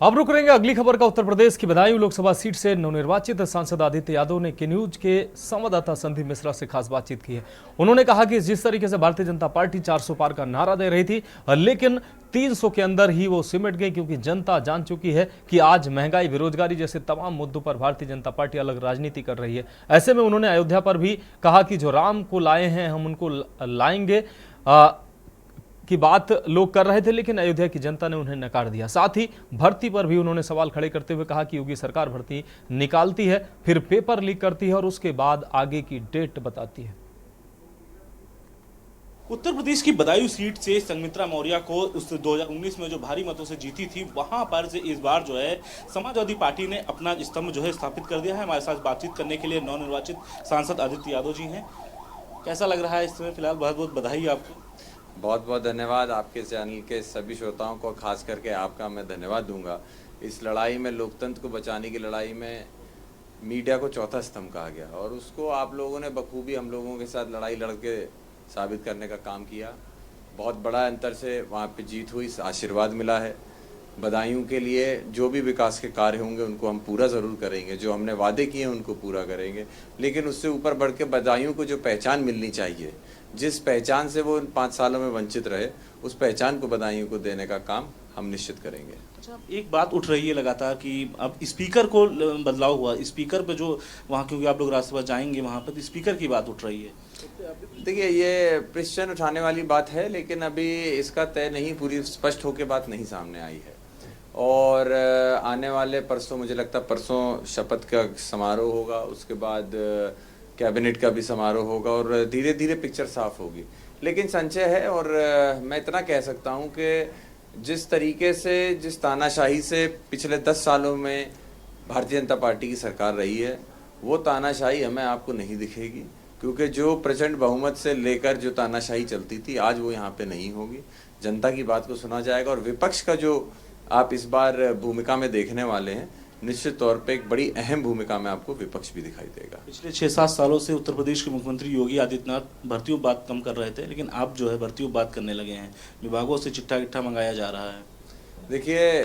अब रुक रहेंगे अगली खबर का। उत्तर प्रदेश की बदायूं लोकसभा सीट से नवनिर्वाचित सांसद आदित्य यादव ने के न्यूज के संवाददाता संदीप मिश्रा से खास बातचीत की है। उन्होंने कहा कि जिस तरीके से भारतीय जनता पार्टी 400 पार का नारा दे रही थी, लेकिन 300 के अंदर ही वो सिमट गई, क्योंकि जनता जान चुकी है कि आज महंगाई, बेरोजगारी जैसे तमाम मुद्दों पर भारतीय जनता पार्टी अलग राजनीति कर रही है। ऐसे में उन्होंने अयोध्या पर भी कहा कि जो राम को लाए हैं हम उनको लाएंगे की बात लोग कर रहे थे, लेकिन अयोध्या की जनता ने उन्हें नकार दिया। साथ ही भर्ती पर भी उन्होंने सवाल खड़े करते हुए कहा कि योगी सरकार भर्ती निकालती है, फिर पेपर लीक करती है और उसके बाद आगे की डेट बताती है। उत्तर प्रदेश की बदायूं सीट से संघमित्रा मौर्य को उस 2019 में जो भारी मतों से जीती थी, वहां पर से इस बार जो है समाजवादी पार्टी ने अपना स्तंभ जो है स्थापित कर दिया है। हमारे साथ बातचीत करने के लिए नवनिर्वाचित सांसद आदित्य यादव जी हैं। कैसा लग रहा है इस समय? फिलहाल बहुत बहुत बधाई आपको। बहुत बहुत धन्यवाद। आपके चैनल के सभी श्रोताओं को, खास करके आपका मैं धन्यवाद दूंगा। इस लड़ाई में, लोकतंत्र को बचाने की लड़ाई में मीडिया को चौथा स्तंभ कहा गया और उसको आप लोगों ने बखूबी हम लोगों के साथ लड़ाई लड़के साबित करने का काम किया। बहुत बड़ा अंतर से वहाँ पे जीत हुई, आशीर्वाद मिला है। बदायूं के लिए जो भी विकास के कार्य होंगे उनको हम पूरा ज़रूर करेंगे, जो हमने वादे किए हैं उनको पूरा करेंगे। लेकिन उससे ऊपर बढ़ के बदायूं को जो पहचान मिलनी चाहिए, जिस पहचान से वो 5 सालों में वंचित रहे, उस पहचान को बदायूं को देने का काम हम निश्चित करेंगे। अच्छा, एक बात उठ रही है लगातार कि अब स्पीकर को बदलाव हुआ, स्पीकर पे जो वहाँ, क्योंकि आप लोग राज्यसभा जाएंगे वहाँ पर, स्पीकर की बात उठ रही है। देखिए, ये प्रश्न उठाने वाली बात है, लेकिन अभी इसका तय नहीं, पूरी स्पष्ट होकर बात नहीं सामने आई है। और आने वाले परसों, मुझे लगता है परसों शपथ का समारोह होगा, उसके बाद कैबिनेट का भी समारोह होगा और धीरे धीरे पिक्चर साफ होगी। लेकिन संचय है और मैं इतना कह सकता हूं कि जिस तरीके से, जिस तानाशाही से पिछले 10 सालों में भारतीय जनता पार्टी की सरकार रही है, वो तानाशाही हमें आपको नहीं दिखेगी, क्योंकि जो प्रचंड बहुमत से लेकर जो तानाशाही चलती थी, आज वो यहाँ पे नहीं होगी। जनता की बात को सुना जाएगा और विपक्ष का जो आप इस बार भूमिका में देखने वाले हैं, निश्चित तौर पे एक बड़ी अहम भूमिका में आपको विपक्ष भी दिखाई देगा। पिछले 6-7 सालों से उत्तर प्रदेश के मुख्यमंत्री योगी आदित्यनाथ भर्तियों बात कम कर रहे थे, लेकिन आप जो है भर्तियों बात करने लगे हैं। विभागों से चिट्ठा किट्ठा मंगाया जा रहा है। देखिए,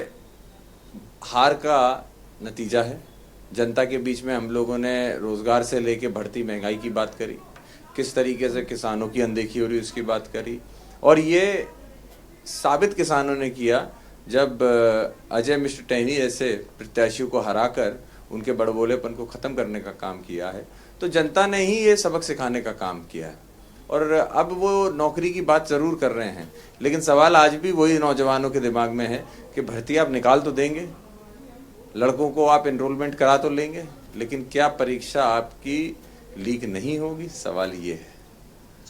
हार का नतीजा है। जनता के बीच में हम लोगों ने रोजगार से लेके बढ़ती महंगाई की बात करी, किस तरीके से किसानों की अनदेखी हो रही है उसकी बात करी, और ये साबित किसानों ने किया जब अजय मिश्र टहनी जैसे प्रत्याशियों को हराकर उनके बड़बोलेपन को ख़त्म करने का काम किया है। तो जनता ने ही ये सबक सिखाने का काम किया है और अब वो नौकरी की बात ज़रूर कर रहे हैं, लेकिन सवाल आज भी वही नौजवानों के दिमाग में है कि भर्ती आप निकाल तो देंगे, लड़कों को आप एनरोलमेंट करा तो लेंगे, लेकिन क्या परीक्षा आपकी लीक नहीं होगी? सवाल ये है।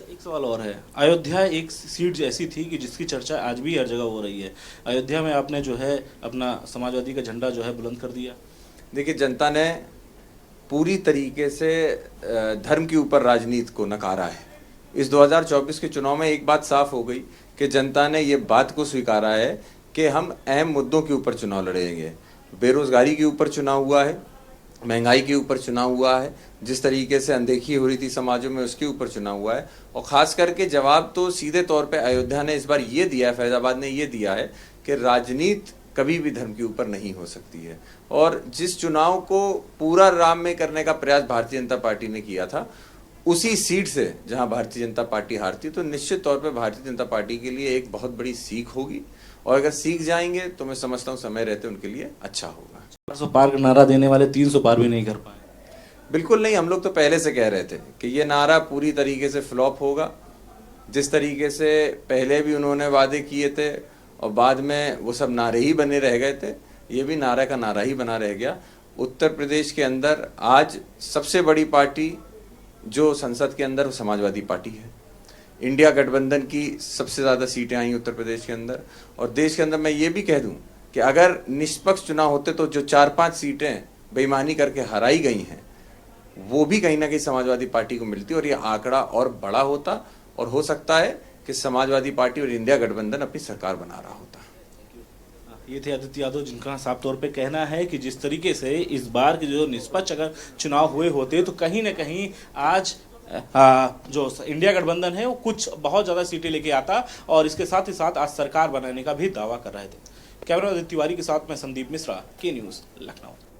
एक सवाल और है, अयोध्या एक सीट ऐसी थी कि जिसकी चर्चा आज भी हर जगह हो रही है। अयोध्या में आपने जो है अपना समाजवादी का झंडा जो है बुलंद कर दिया। देखिए, जनता ने पूरी तरीके से धर्म के ऊपर राजनीति को नकारा है। इस 2024 के चुनाव में एक बात साफ हो गई कि जनता ने ये बात को स्वीकारा है कि हम अहम मुद्दों के ऊपर चुनाव लड़ेंगे। बेरोजगारी के ऊपर चुनाव हुआ है, महंगाई के ऊपर चुनाव हुआ है, जिस तरीके से अनदेखी हो रही थी समाजों में उसके ऊपर चुनाव हुआ है, और ख़ास करके जवाब तो सीधे तौर पे अयोध्या ने इस बार ये दिया है, फैज़ाबाद ने ये दिया है कि राजनीति कभी भी धर्म के ऊपर नहीं हो सकती है। और जिस चुनाव को पूरा राम में करने का प्रयास भारतीय जनता पार्टी ने किया था, उसी सीट से जहां भारतीय जनता पार्टी हारती, तो निश्चित तौर पे भारतीय जनता पार्टी के लिए एक बहुत बड़ी सीख होगी, और अगर सीख जाएंगे तो मैं समझता हूँ समय रहते उनके लिए अच्छा होगा। 400 पार का नारा देने वाले 300 पार भी नहीं कर पाए। बिल्कुल नहीं, हम लोग तो पहले से कह रहे थे कि ये नारा पूरी तरीके से फ्लॉप होगा। जिस तरीके से पहले भी उन्होंने वादे किए थे और बाद में वो सब नारे ही बने रह गए थे, ये भी नारा का नारा ही बना रह गया। उत्तर प्रदेश के अंदर आज सबसे बड़ी पार्टी जो संसद के अंदर, वो समाजवादी पार्टी है। इंडिया गठबंधन की सबसे ज़्यादा सीटें आई उत्तर प्रदेश के अंदर, और देश के अंदर मैं ये भी कह दूं कि अगर निष्पक्ष चुनाव होते तो जो 4-5 सीटें बेईमानी करके हराई गई हैं, वो भी कहीं ना कहीं समाजवादी पार्टी को मिलती और ये आंकड़ा और बड़ा होता, और हो सकता है कि समाजवादी पार्टी और इंडिया गठबंधन अपनी सरकार बना रहा होता। ये थे आदित्य यादव, जिनका साफ तौर पे कहना है कि जिस तरीके से इस बार के जो निष्पक्ष अगर चुनाव हुए होते तो कहीं ना कहीं आज जो इंडिया गठबंधन है वो कुछ बहुत ज़्यादा सीटें लेके आता, और इसके साथ ही साथ आज सरकार बनाने का भी दावा कर रहे थे। कैमरा तिवारी के साथ मैं संदीप मिश्रा, के न्यूज़, लखनऊ।